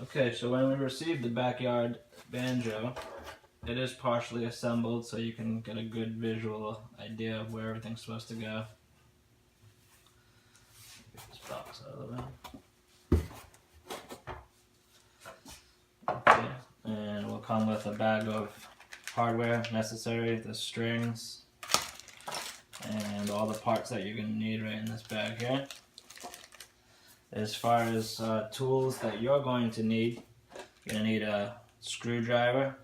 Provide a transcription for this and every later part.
Okay, so when we received the backyard banjo, it is partially assembled so you can get a good visual idea of where everything's supposed to go. Get this box out of the way. Okay, and we'll come with a bag of hardware necessary, the strings, and all the parts that you're going to need right in this bag here. As far as tools that you're going to need, you're going to need a screwdriver.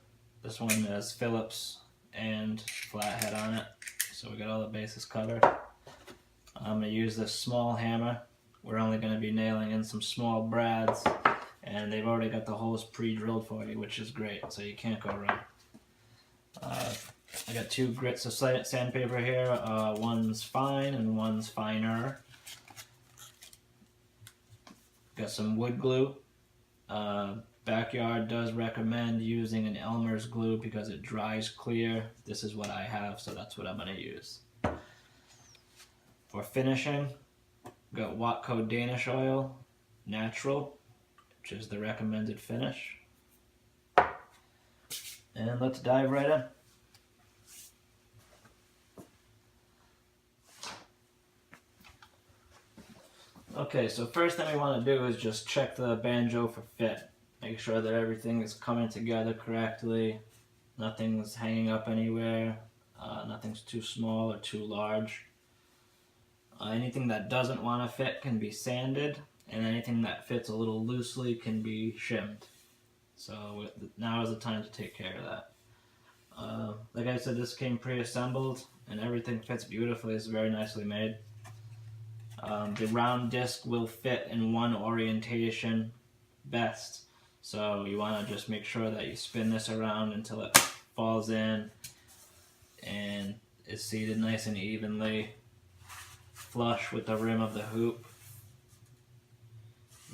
This one has Phillips and flathead on it, so we got all the bases covered. I'm going to use this small hammer. We're only going to be nailing in some small brads, and they've already got the holes pre-drilled for you, which is great, so you can't go wrong. I got 2 grits of sandpaper here. One's fine and one's finer. Got some wood glue. Backyard does recommend using an Elmer's glue because it dries clear. This is what I have, so that's what I'm going to use. For finishing, got Watco Danish oil, natural, which is the recommended finish. And let's dive right in. Okay, so first thing we want to do is just check the banjo for fit. Make sure that everything is coming together correctly, nothing's hanging up anywhere, nothing's too small or too large. Anything that doesn't want to fit can be sanded, and anything that fits a little loosely can be shimmed. So now is the time to take care of that. Like I said, this came pre-assembled, and everything fits beautifully. It's very nicely made. The round disc will fit in one orientation best. So you want to just make sure that you spin this around until it falls in and is seated nice and evenly, flush with the rim of the hoop.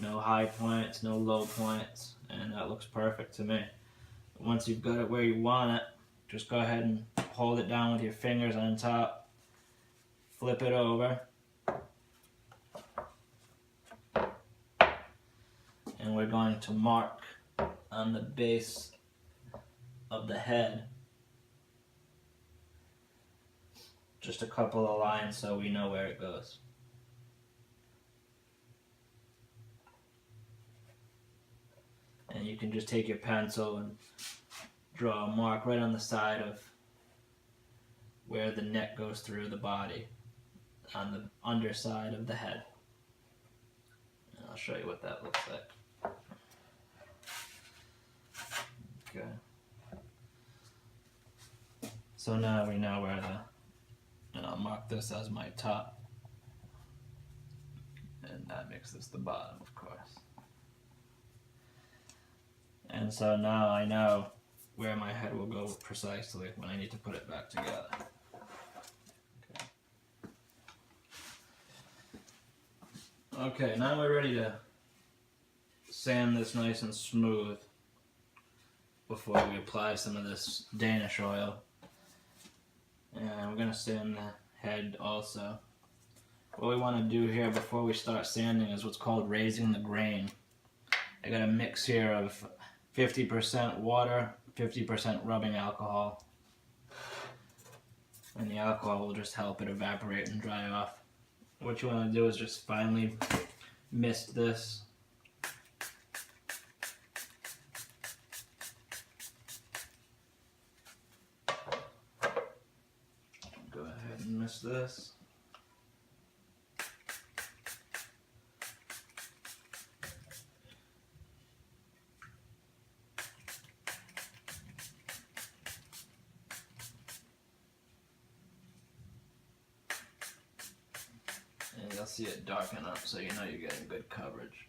No high points, no low points, and that looks perfect to me. Once you've got it where you want it, just go ahead and hold it down with your fingers on top, flip it over, and we're going to mark on the base of the head just a couple of lines so we know where it goes. And you can just take your pencil and draw a mark right on the side of where the neck goes through the body, on the underside of the head. And I'll show you what that looks like. Okay. So now we know where and I'll mark this as my top. And that makes this the bottom, of course. And so now I know where my head will go precisely when I need to put it back together. Okay, now we're ready to sand this nice and smooth before we apply some of this Danish oil. And we're going to sand the head also. What we want to do here before we start sanding is what's called raising the grain. I got a mix here of 50% water, 50% rubbing alcohol. And the alcohol will just help it evaporate and dry off. What you want to do is just finely mist this. Go ahead and mist this. And you'll see it darken up so you know you're getting good coverage.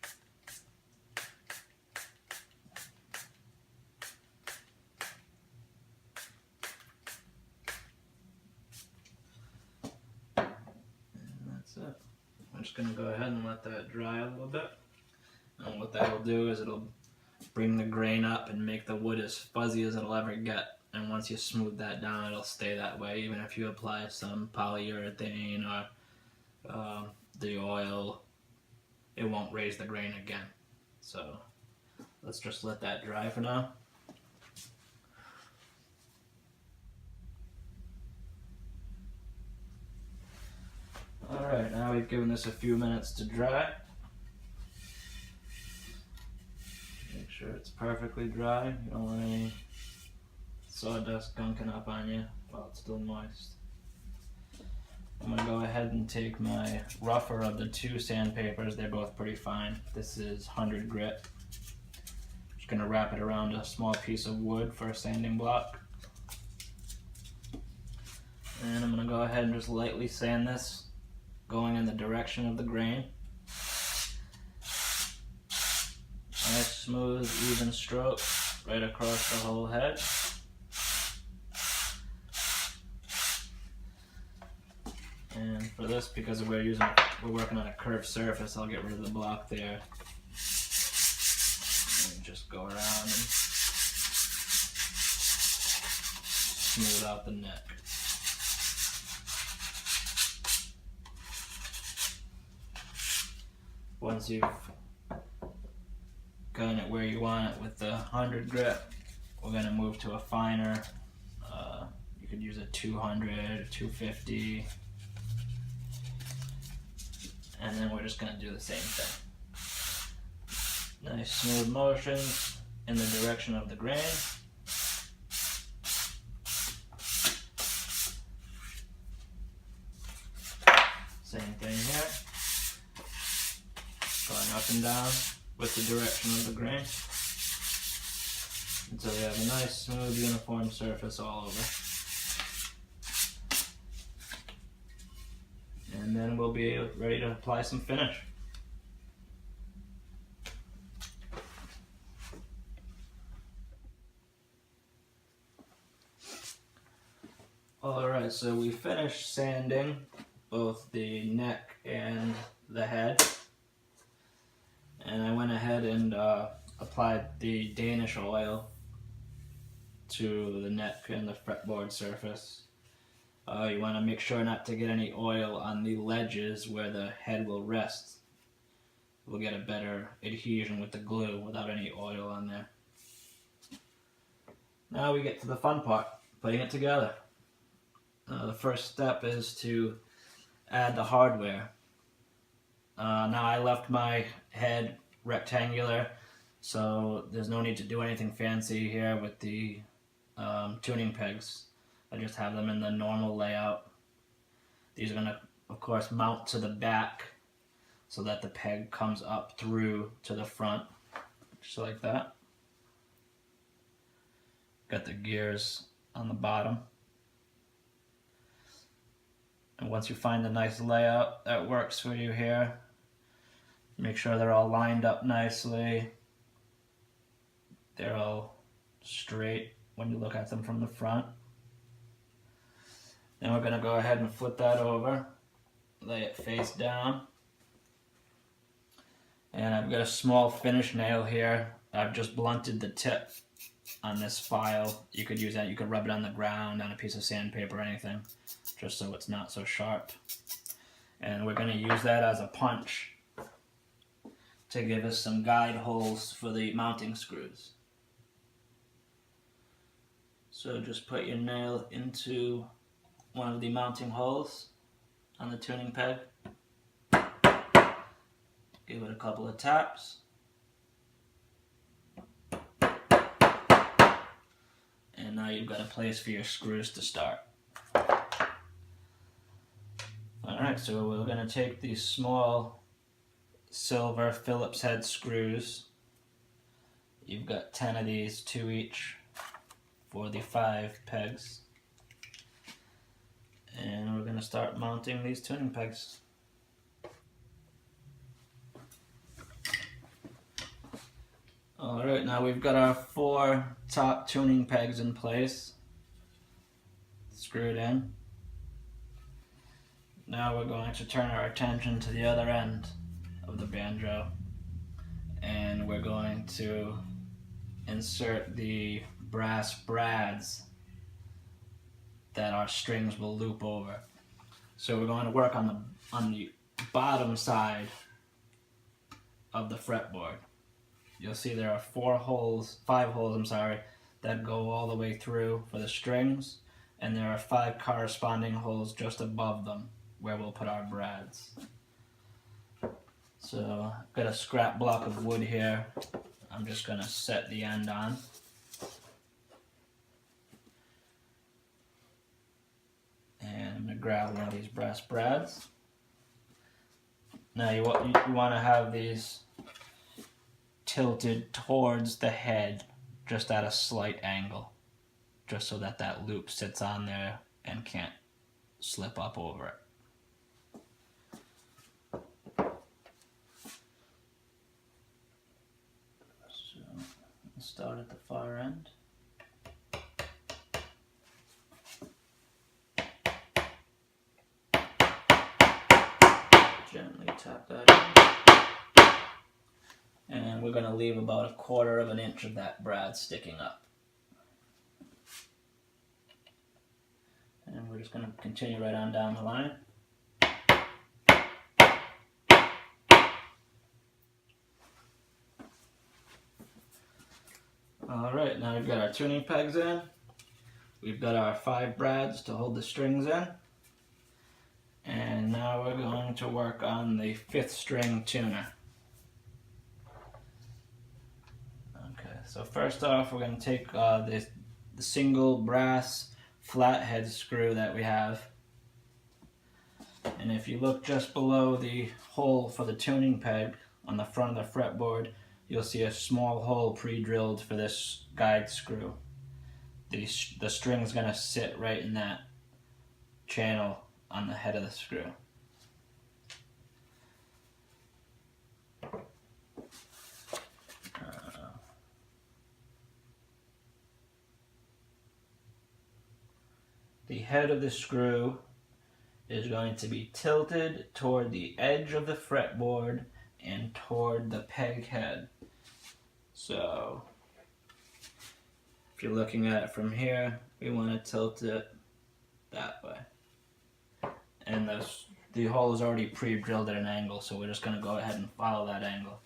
I'm just going to go ahead and let that dry a little bit. And what that will do is it'll bring the grain up and make the wood as fuzzy as it'll ever get. And once you smooth that down, it'll stay that way, even if you apply some polyurethane or the oil, it won't raise the grain again. So let's just let that dry for now. Alright, now we've given this a few minutes to dry. Make sure it's perfectly dry. You don't want any sawdust gunking up on you while it's still moist. I'm going to go ahead and take my rougher of the two sandpapers. They're both pretty fine. This is 100 grit. Just going to wrap it around a small piece of wood for a sanding block. And I'm going to go ahead and just lightly sand this, going in the direction of the grain. Nice, smooth, even stroke right across the whole head. And for this, because we're working on a curved surface, I'll get rid of the block there. And just go around and smooth out the neck. Once you've gotten it where you want it with the 100 grit, we're going to move to a finer. You could use a 200, 250. And then we're just going to do the same thing. Nice smooth motions in the direction of the grain. Same thing here. Going up and down with the direction of the grain until we have a nice smooth uniform surface all over. And then we'll be ready to apply some finish. Alright, so we finished sanding both the neck and the head. And I went ahead and applied the Danish oil to the neck and the fretboard surface. You want to make sure not to get any oil on the ledges where the head will rest. We'll get a better adhesion with the glue without any oil on there. Now we get to the fun part, putting it together. The first step is to add the hardware. Now I left my head rectangular, so there's no need to do anything fancy here with the tuning pegs. I just have them in the normal layout. These are going to, of course, mount to the back so that the peg comes up through to the front, just like that. Got the gears on the bottom. And once you find a nice layout that works for you here, make sure they're all lined up nicely. They're all straight when you look at them from the front. Then we're going to go ahead and flip that over, lay it face down. And I've got a small finish nail here. I've just blunted the tip on this file. You could use that, you could rub it on the ground, on a piece of sandpaper or anything, just so it's not so sharp. And we're going to use that as a punch to give us some guide holes for the mounting screws. So just put your nail into one of the mounting holes on the tuning peg. Give it a couple of taps. And now you've got a place for your screws to start. Alright, so we're going to take these small silver Phillips head screws. You've got 10 of these, 2 each for the 5 pegs. And we're going to start mounting these tuning pegs. Alright, now we've got our 4 top tuning pegs in place, screwed in. Now we're going to turn our attention to the other end of the banjo, and we're going to insert the brass brads that our strings will loop over. So we're going to work on the bottom side of the fretboard. you'll see there are 5 holes, I'm sorry, that go all the way through for the strings, and there are 5 corresponding holes just above them where we'll put our brads. So I've got a scrap block of wood here. I'm just going to set the end on. And I'm going to grab one of these brass brads. Now you want to have these tilted towards the head, just at a slight angle, just so that that loop sits on there and can't slip up over it. So let's start at the far end. Gently tap that in. And we're going to leave about 1/4 of an inch of that brad sticking up. And we're just going to continue right on down the line. Alright, now we've got our tuning pegs in. We've got our 5 brads to hold the strings in. And now we're going to work on the 5th string tuner. Okay, so first off we're going to take the single brass flathead screw that we have. And if you look just below the hole for the tuning peg on the front of the fretboard, you'll see a small hole pre-drilled for this guide screw. The string's going to sit right in that channel on the head of the screw. The head of the screw is going to be tilted toward the edge of the fretboard and toward the peg head. So if you're looking at it from here, we want to tilt it that way. And the hole is already pre-drilled at an angle, so we're just going to go ahead and follow that angle.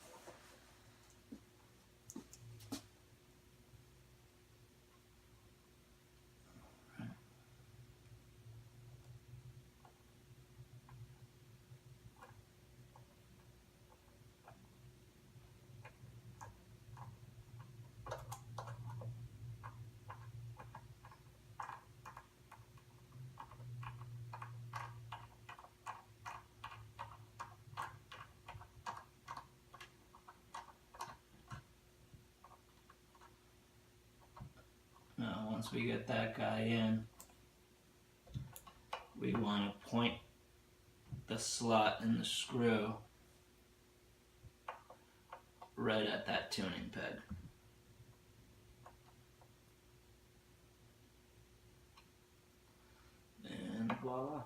Now once we get that guy in, we want to point the slot in the screw right at that tuning peg. And voila.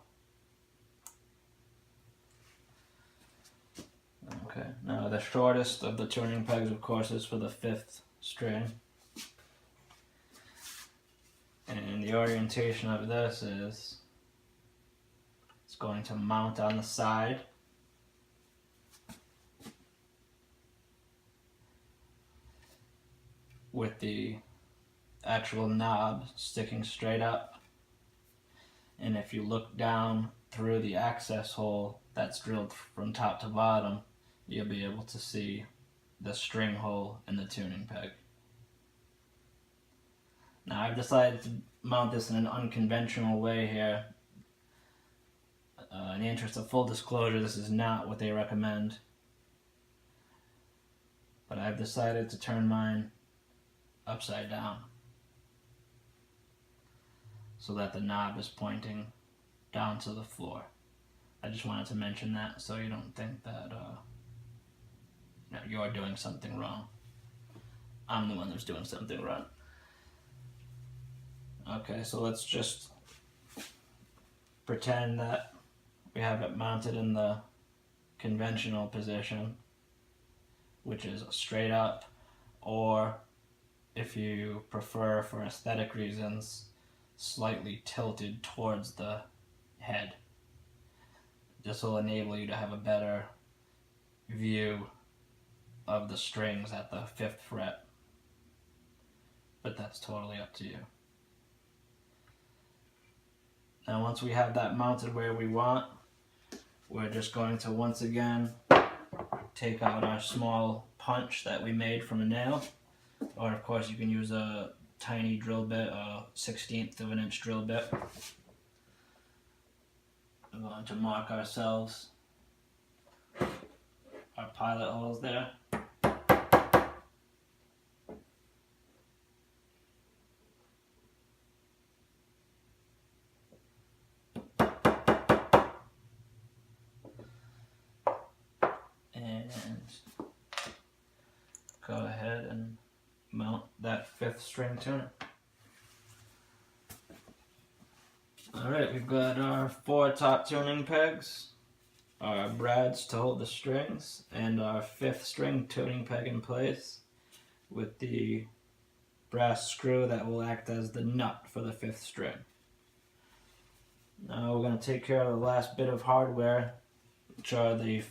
Okay, now the shortest of the tuning pegs, of course, is for the 5th string. And the orientation of this is it's going to mount on the side. With the actual knob sticking straight up. And if you look down through the access hole that's drilled from top to bottom, you'll be able to see the string hole in the tuning peg. Now I've decided to mount this in an unconventional way here. In the interest of full disclosure, this is not what they recommend. But I've decided to turn mine upside down so that the knob is pointing down to the floor. I just wanted to mention that so you don't think that you're doing something wrong. I'm the one that's doing something wrong. Okay, so let's just pretend that we have it mounted in the conventional position, which is straight up, or if you prefer for aesthetic reasons, slightly tilted towards the head. This will enable you to have a better view of the strings at the 5th fret, but that's totally up to you. Now once we have that mounted where we want, we're just going to once again take out our small punch that we made from a nail, or of course you can use a tiny drill bit, a 1/16 of an inch drill bit. We're going to mark ourselves our pilot holes there. And go ahead and mount that 5th string tuner. Alright, we've got our 4 top tuning pegs, our brads to hold the strings, and our 5th string tuning peg in place with the brass screw that will act as the nut for the 5th string. Now we're going to take care of the last bit of hardware, which are the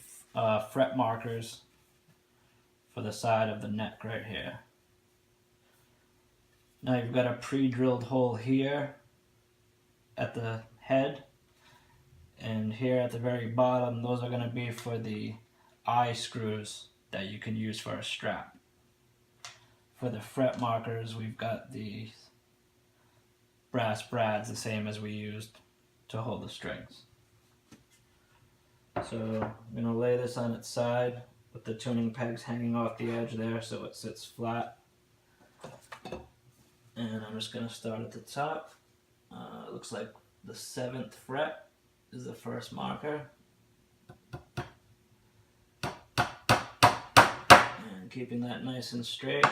fret markers for the side of the neck right here. Now you've got a pre-drilled hole here at the head, and here at the very bottom, those are going to be for the eye screws that you can use for a strap. For the fret markers, we've got the brass brads, the same as we used to hold the strings. So I'm going to lay this on its side with the tuning pegs hanging off the edge there so it sits flat. And I'm just going to start at the top. It looks like the 7th fret is the first marker. And keeping that nice and straight.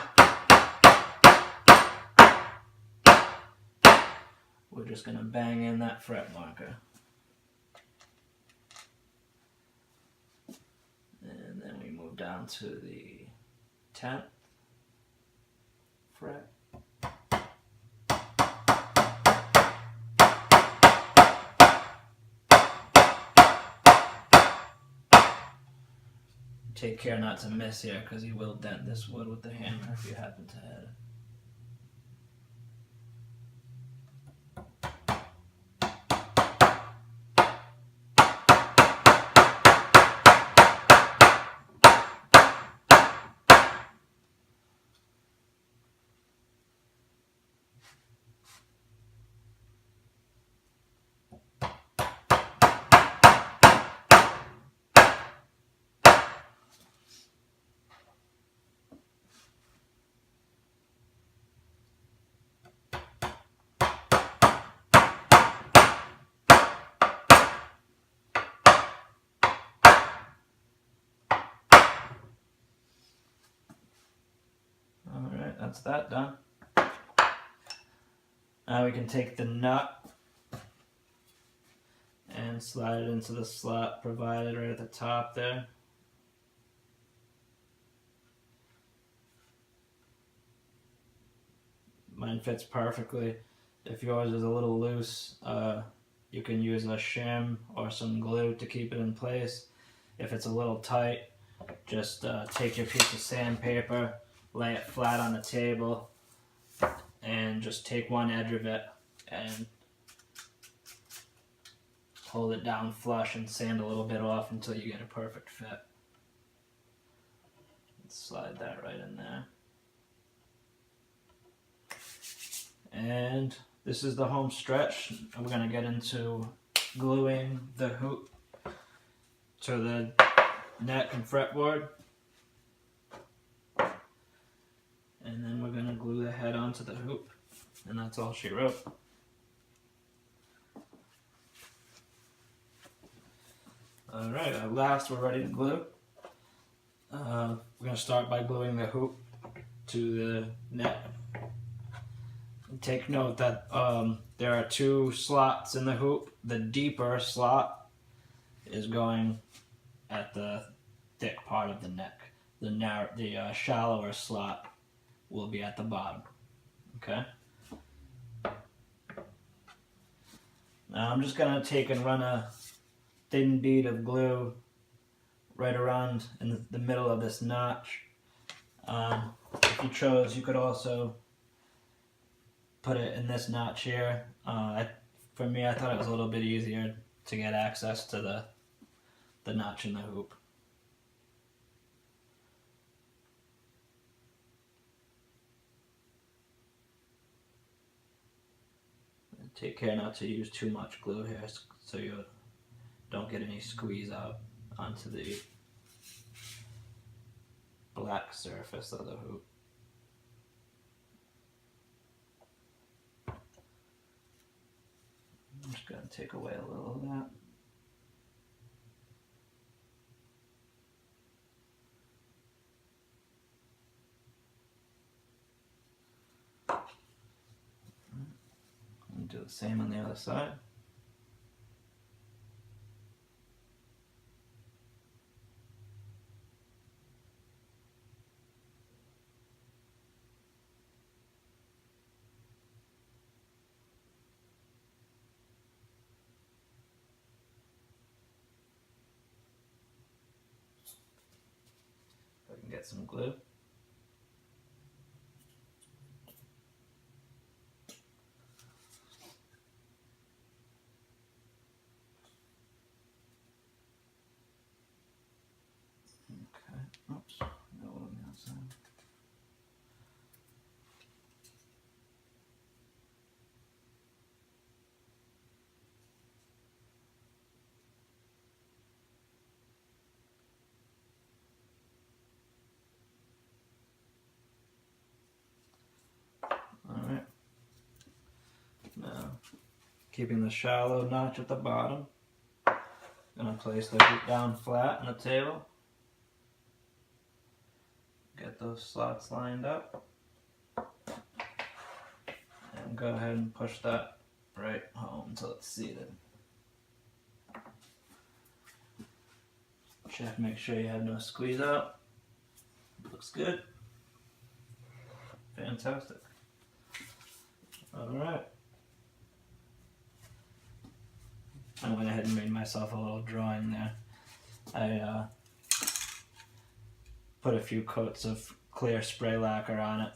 We're just going to bang in that fret marker. And then we move down to the 10th fret. Take care not to miss here, because you will dent this wood with the hammer if you happen to hit it. That's that done. Now we can take the nut and slide it into the slot provided right at the top there. Mine fits perfectly. If yours is a little loose, you can use a shim or some glue to keep it in place. If it's a little tight, just take your piece of sandpaper, lay it flat on the table, and just take one edge of it and hold it down flush and sand a little bit off until you get a perfect fit. Let's slide that right in there. And this is the home stretch. We're going to get into gluing the hoop to the neck and fretboard. And then we're going to glue the head onto the hoop. And that's all she wrote. Alright, at last we're ready to glue. We're going to start by gluing the hoop to the neck. And take note that there are 2 slots in the hoop. The deeper slot is going at the thick part of the neck. The shallower slot will be at the bottom. Okay? Now I'm just going to take and run a thin bead of glue right around in the middle of this notch If you chose, you could also put it in this notch here. For me, I thought it was a little bit easier to get access to the notch in the hoop. Take care not to use too much glue here so you don't get any squeeze out onto the black surface of the hoop. I'm just going to take away a little of that. And do the same on the other side. If I can get some glue. Okay, oops, got one on the outside. Alright, now keeping the shallow notch at the bottom, I'm going to place the hoop down flat on the table. Get those slots lined up. And go ahead and push that right home until it's seated. Check, make sure you have no squeeze out. Looks good. Fantastic. Alright. I went ahead and made myself a little drawing there. I put a few coats of clear spray lacquer on it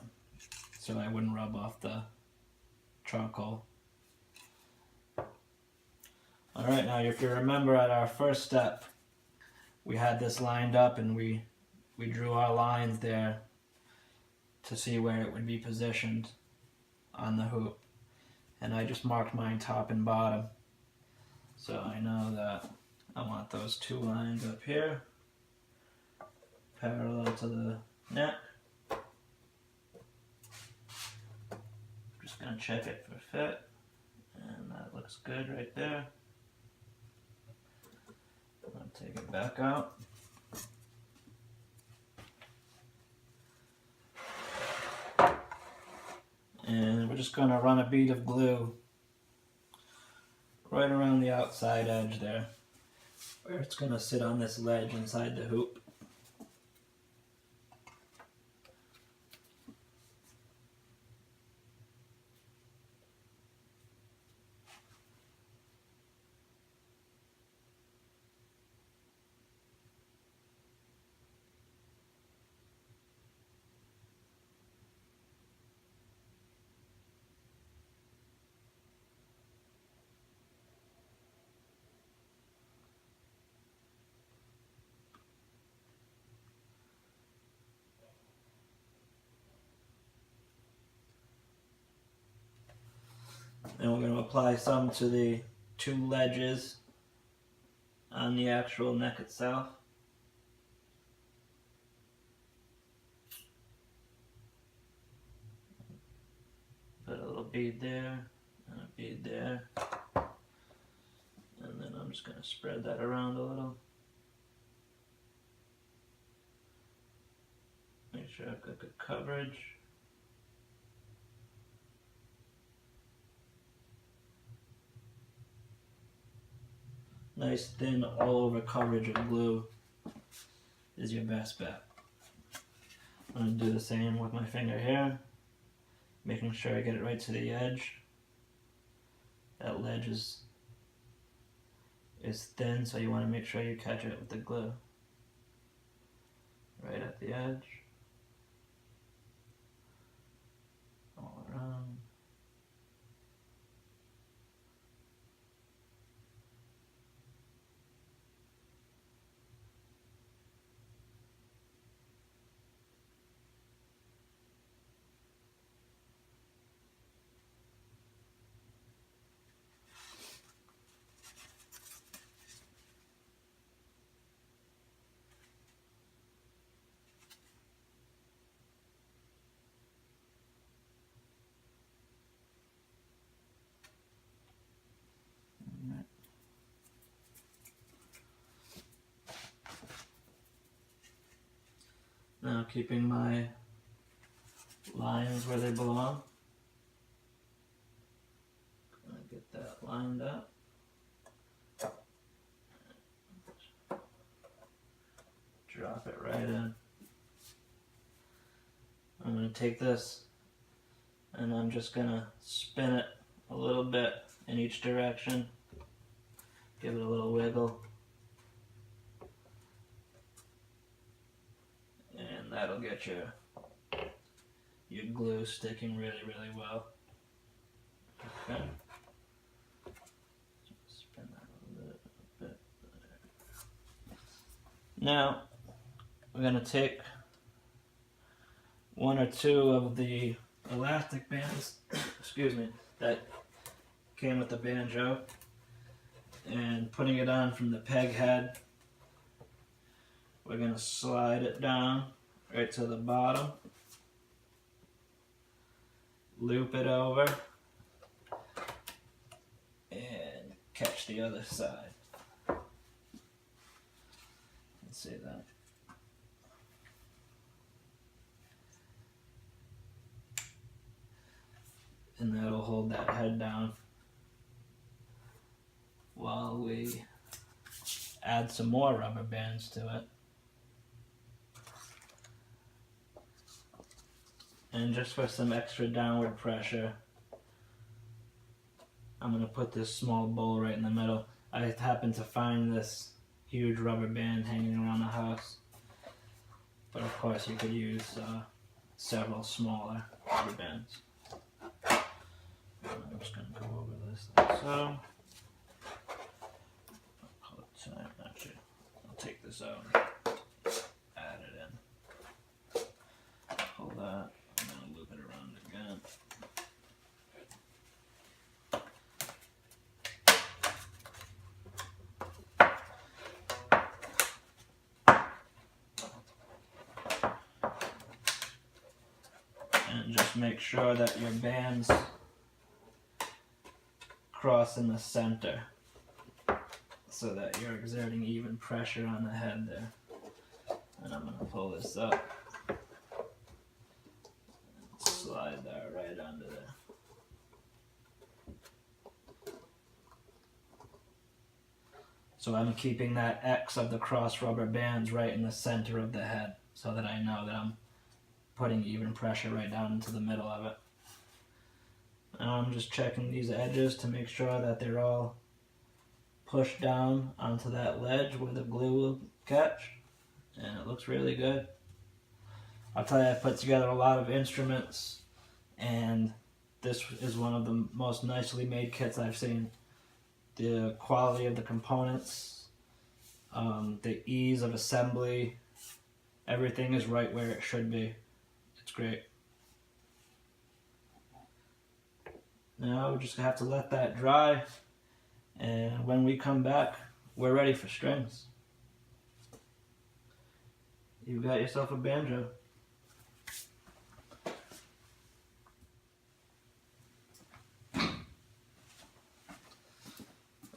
so I wouldn't rub off the charcoal. Alright, now if you remember at our first step, we had this lined up and we drew our lines there to see where it would be positioned on the hoop. And I just marked mine top and bottom. So I know that I want those two lines up here, parallel to the neck. Just going to check it for fit. And that looks good right there. I'll take it back out. And we're just going to run a bead of glue right around the outside edge there, where it's going to sit on this ledge inside the hoop. And we're going to apply some to the two ledges on the actual neck itself. Put a little bead there and a bead there. And then I'm just going to spread that around a little. Make sure I've got good coverage. Nice thin all over coverage of glue is your best bet. I'm going to do the same with my finger here, making sure I get it right to the edge. That ledge is thin, so you want to make sure you catch it with the glue right at the edge. Now keeping my lines where they belong. Gonna get that lined up. Drop it right in. I'm going to take this and I'm just going to spin it a little bit in each direction. Give it a little wiggle. And that'll get your glue sticking really, really well. Okay. Spin that a little bit. Now, we're going to take one or two of the elastic bands, excuse me, that came with the banjo, and putting it on from the peg head, we're going to slide it down right to the bottom, loop it over, and catch the other side. Let's see that. And that'll hold that head down while we add some more rubber bands to it. And just for some extra downward pressure, I'm going to put this small bowl right in the middle. I happened to find this huge rubber band hanging around the house, but of course you could use several smaller rubber bands. I'm just going to go over this like so. Actually, I'll take this out and add it in. Pull that, I'm going to loop it around again. And just make sure that your bands cross in the center so that you're exerting even pressure on the head there. And I'm going to pull this up and slide that right under there. So I'm keeping that X of the cross rubber bands right in the center of the head so that I know that I'm putting even pressure right down into the middle of it. Now I'm just checking these edges to make sure that they're all pushed down onto that ledge where the glue will catch, and it looks really good. I'll tell you, I put together a lot of instruments, and this is one of the most nicely made kits I've seen. The quality of the components, the ease of assembly, everything is right where it should be. It's great. Now we're just going to have to let that dry, and when we come back, we're ready for strings. You've got yourself a banjo.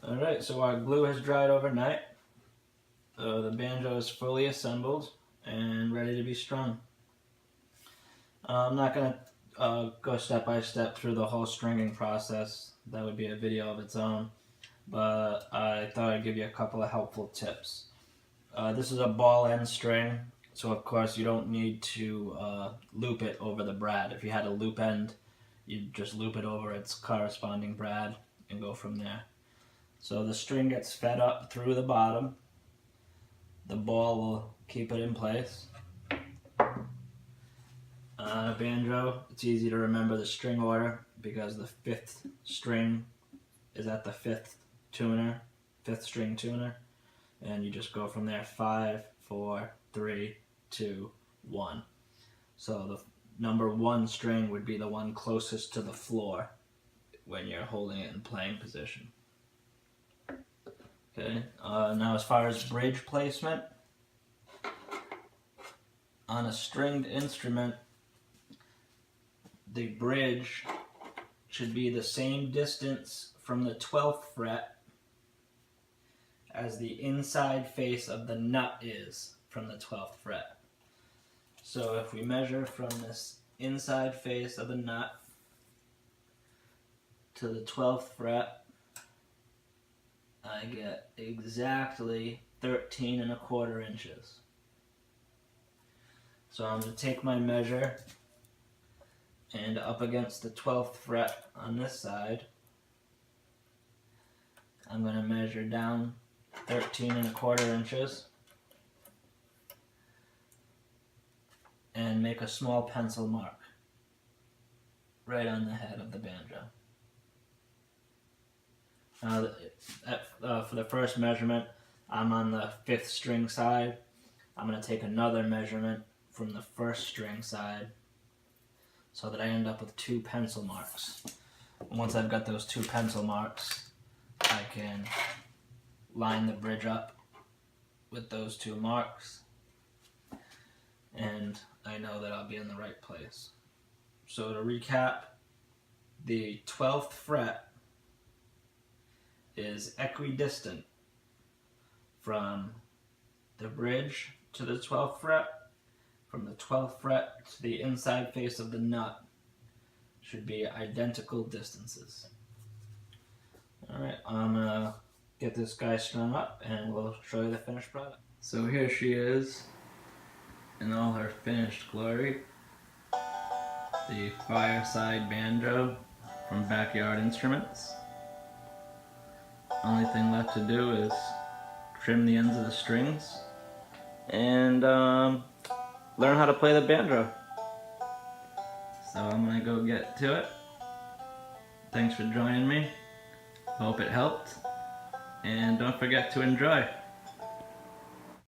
Alright, so our glue has dried overnight. The banjo is fully assembled and ready to be strung. I'm not going to go step by step through the whole stringing process. That would be a video of its own. But I thought I'd give you a couple of helpful tips. This is a ball end string, so of course you don't need to loop it over the brad. If you had a loop end, you'd just loop it over its corresponding brad and go from there. So the string gets fed up through the bottom. The ball will keep it in place. On a banjo, it's easy to remember the string order because the 5th string is at the 5th string tuner, and you just go from there 5, 4, 3, 2, 1. So the number 1 string would be the one closest to the floor when you're holding it in playing position. Okay, now as far as bridge placement, on a stringed instrument, the bridge should be the same distance from the 12th fret as the inside face of the nut is from the 12th fret. So if we measure from this inside face of the nut to the 12th fret, I get exactly 13 1/4 inches. So I'm going to take my measure and up against the 12th fret on this side, I'm going to measure down 13 1/4 inches and make a small pencil mark right on the head of the banjo. For the first measurement, I'm on the 5th string side. I'm going to take another measurement from the 1st string side so that I end up with 2 pencil marks. Once I've got those 2 pencil marks, I can line the bridge up with those 2 marks, and I know that I'll be in the right place. So to recap, the 12th fret is equidistant from the bridge to the 12th fret. From the 12th fret to the inside face of the nut should be identical distances. Alright, I'm gonna get this guy strung up and we'll show you the finished product. So here she is in all her finished glory. The Fireside Banjo from Backyard Instruments. Only thing left to do is trim the ends of the strings and learn how to play the banjo. So I'm gonna go get to it. Thanks for joining me. Hope it helped. And don't forget to enjoy.